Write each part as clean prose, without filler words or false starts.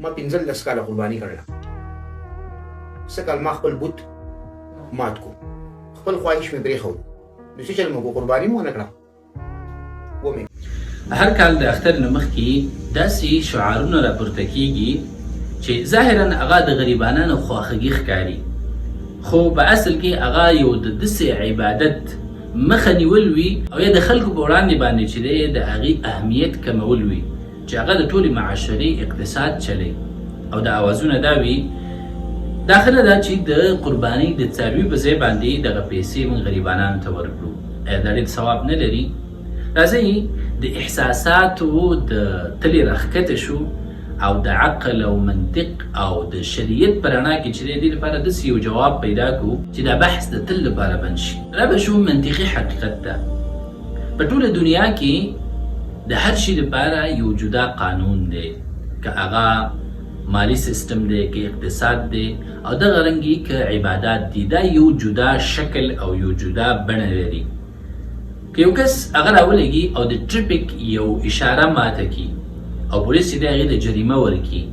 ما 15 کاله قرباني کړله. څه کال ما خپل بوت مات کو، خپل خواهش مې پرېښود، نو څه چل مې وکړو، قرباني مې ونه کړه. ومې هر کال د اختر نه مخکې داسې شعارونه راپورته کېږي چې ظاهراً هغه د غریبانو خواخوږي ښکاري، خو په اصل کې هغه یو د داسې عبادت مخه نیول وي او یا د خلکو په وړاندې باندې چې دی د هغې اهمیت کمول وي چې هغه د ټولې معاشرې اقتصاد چلی، او د اوازونه دا وي داخله دا چې د قربانۍ د څاروي په ځای باندې دغه پیسې موږ غریبانانو ته ورکړو. ایا دا ډېر ثواب نه لري؟ راځئ د احساساتو د تلې راښکته شو او د عقل او منطق او د شریعت په رڼا کې چې دی دې لپاره داسې یو جواب پیدا کړو چې دا بحث د تل لپاره بند شي. را به شو منطقي حقیقت ته. په ټوله دنیا کې د هر شي لپاره یو جدا قانون دی، که هغه مالی سیستم دی، که اقتصاد دی، او دغه رنګې که عبادات دي، دا یو جدا شکل او یو جدا بڼه لري. که یو کس هغه راولګي او د ټریفیک یو اشاره ماته کړي او پولیس چې دی هغې ته جریمه ورکړي،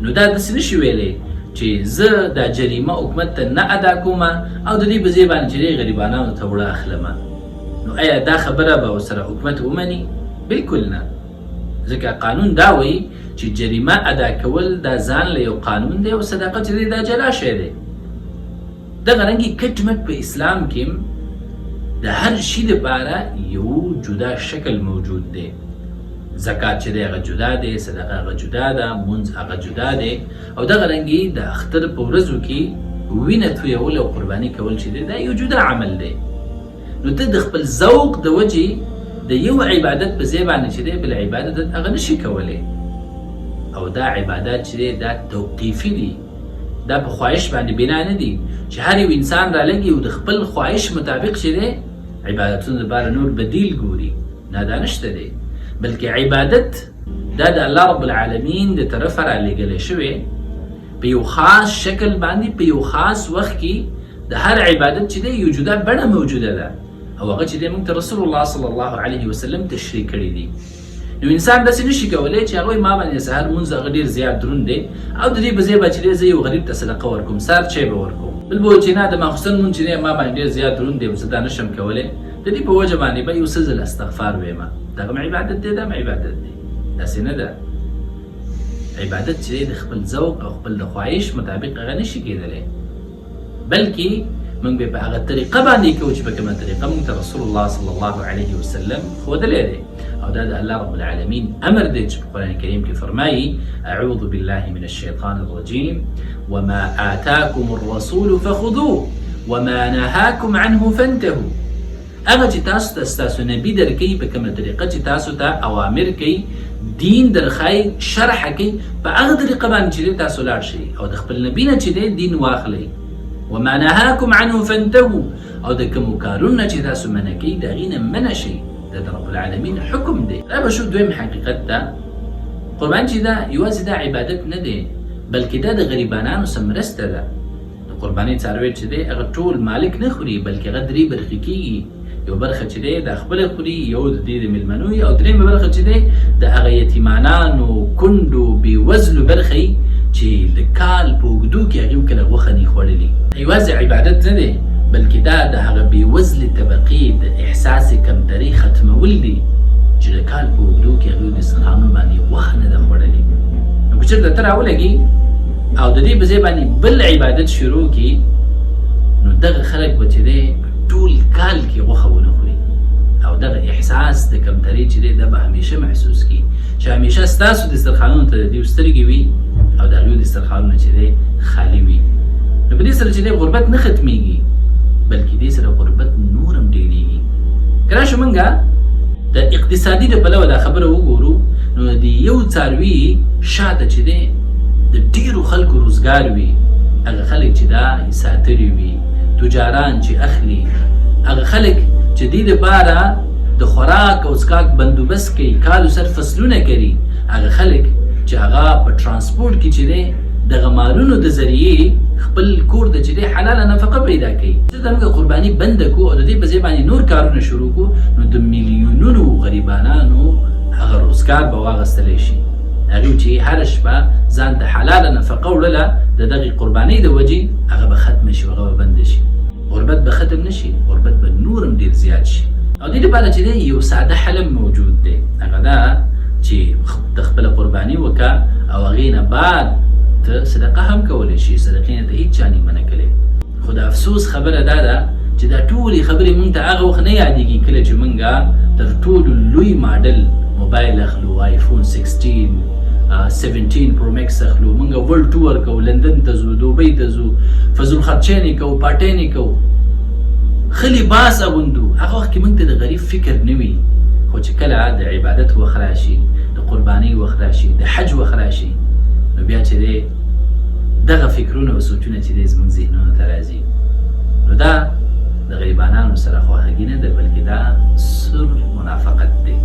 نو دا داسې نشي ویلی چې زه دا جریمه حکومت ته نه ادا کوم او د دې په ځای باندې چې دی غریبانانو ته وړه اخلم. نو آیا دا خبره به ورسره حکومت ومني؟ بالکل نه. ځکه قانون دا وایي چې جریمه ادا کول دا ځان له یو قانون دی او صداقه چې دی دا جلا شی دی. دغه رنګې کټ مټ په اسلام کې د هر شي لپاره یو جدا شکل موجود دی. زکات چې دی هغه جدا دی، صدقه هغه جدا ده، مونځ هغه جدا دی، او دغه رنګې د اختر په ورځو کې وینه تویول او قرباني کول چې دی دا یو جدا عمل دی. نو ته د خپل ذوق د وجې د یو عبادت په ځای باندې چې دی بل عبادت هغه نشي کولی، او دا عبادات چې دی دا توقیفي دي، دا په خواهش باندې بنا نه دي چې هر یو انسان رالګي او د خپل خواهش مطابق چې دی عبادتونو لپاره نور بدیل ګوري. نه، دا نشته دی، بلکې عبادت دا د الله رب العالمین د طرفه رالېږلی شوی په یو خاص شکل باندې په یو خاص وخت کې د هر عبادت چې دی یو جدا بڼه موجوده ده، او هغه چې دی موږ ته رسول الله صلی الله علیه وسلم تشریح کړي دي. نو انسان داسې نشي کولی چې هغوی ما باندې سهار مونځ هغه ډېر زیات دروند دی او د دې په ځای به چې دی زه یو غریب ته صدقه ورکوم، سهار چای به ورکوم، بل به وایي چې نه د ماخوستن مونځ چې دی ما باندې ډېر زیات دروند دی او زه دا نشم کولی، د دې په وجه باندې به یو څه ځله استغفار ویمه. دا هم عبادت دی، دا هم عبادت دی. داسې نه ده. عبادت چې دی د خپل ذوق او خپل د خواهش مطابق هغه نشي کېدلی، بلکې موږ به په هغه طریقه باندې کوو چې په کومه طریقه موږ ته رسول الله صلی الله علیه وسلم ښودلی دی، او دا د الله رب العالمین امر دی چې په قرآن کریم کې فرمایي اعوذ بالله من الشیطان الرجیم وما آتاکم الرسول فخذوه وما نهاکم عنه فانتهوا. هغه چې تاسو ته ستاسو نبي درکوي په کومه طریقه چې تاسو ته اوامر کوي، دین درښایي، شرحه کوي، په هغه طریقه باندې چې دی تاسو لاړ شئ او د خپل نبي نه چې دی دین واخلئ. وما نهاکم عنه فانتهوا، او د کومو کارونه چې تاسو منع کوي د هغې نه منع شئ. دا د رب العالمین حکم دی. را به شو دویم حقیقت ته، قربان چې دا یوازې دا عبادت نه دی، بلکې دا د غریبانانو سره مرسته ده. د قربانۍ څاروی چې دی هغه ټول مالک نه خوري، بلکې هغه درې برخې کېږي. یو برخه چې دی دا خپله خوري، یو د دې د مېلمنو، او درېیمه برخه چې دی د هغه یتیمانانو، کونډو، بېوزلو برخه چې د کال په اوږدو کې هغې کله غوښه نه خوړلي. یوازې عبادت نه دی، بلکې دا د هغه بېوزلې طبقې د احساس کمترۍ ختمول دي چې د کال په اوږدو کې هغوی دسترخوانونو باندې غوښه نه ده خوړلې. نو که چېرته ته راولګي او د دې په ځای باندې بل عبادت شروع کړي، نو دغه خلک به چې دی ټول کال کې غوښه ونه خوري، او دغه احساس د کمترۍ چې دی دا به همیشه محسوس کړي چې همیشه ستاسو دسترخوانونو ته د دوی سترګې وي او د هغوی دسترخوانونه چې دی خالي وي. نو په دې سره چې دی غربت نه ختمیږي، بلکې دې سره غربت نور هم ډېرېږي. که راشو موږ د اقتصادي د پلوه دا خبره وګورو، نو د یو څاروي شاته چې دی د ډېرو خلکو روزګار وي، هغه خلک چې دا ساتري وي، تجاران چې اخلي، هغه خلک چې دې دپاره د خوراک او څښاک بندوبست کوي، کالو سر فصلونه کوي، هغه خلک چې هغه په ترانسپورټ کې چې دی دغه مالونو د ذریعې خپل کور د چې دی حلاله نفقه پیدا کوي. چې موږ قرباني بنده کړو او د دې په ځای باندې نور کارونه شروع کړو، نو د میلیونونو غریبانانو هغه روزګار به واخیستلی شي. هغه چې هر شپه ځان ته حلاله نفقه وړله د دغه قربانۍ د وجې هغه به ختم شي، هغه به بند شي، غربت به ختم نشي، غربت به نورم ډیر زیات شي. او دې لپاره چې یو ساده حل موجود دی، هغه دا چې د خپل قرباني وکړه او هغې نه بعد ته صدقه هم کولی شي. صدقې نه ته هیڅ چا نه منع کړی. خو د افسوس خبره دا ده چې دا ټولې خبرې مونږ ته هغه وخت نه یادېږي کله چې مونږ تر ټولو لوی ماډل موبایل اخلو، آیفون 16 17 پرو میکس اخلو، مونږ ورلډ ټور کوو، لندن ته ځو، دوبۍ ته ځو، فضل خرچینې کوو، پارټینې کوو، ښه لباس اغوندو. هغه وخت کې مونږ ته د غریب فکر نه وي. خو چې کله د عبادت وخت راشي، د قربانۍ وخت راشي، د حج وخت راشي، نو بیا چې دی دغه فکرونه او سوچونه چې دی زموږ ذهنونو ته راځي. نو دا د غریبانانو سره خواخوږي نه ده، بلکې دا سر منافقت دی.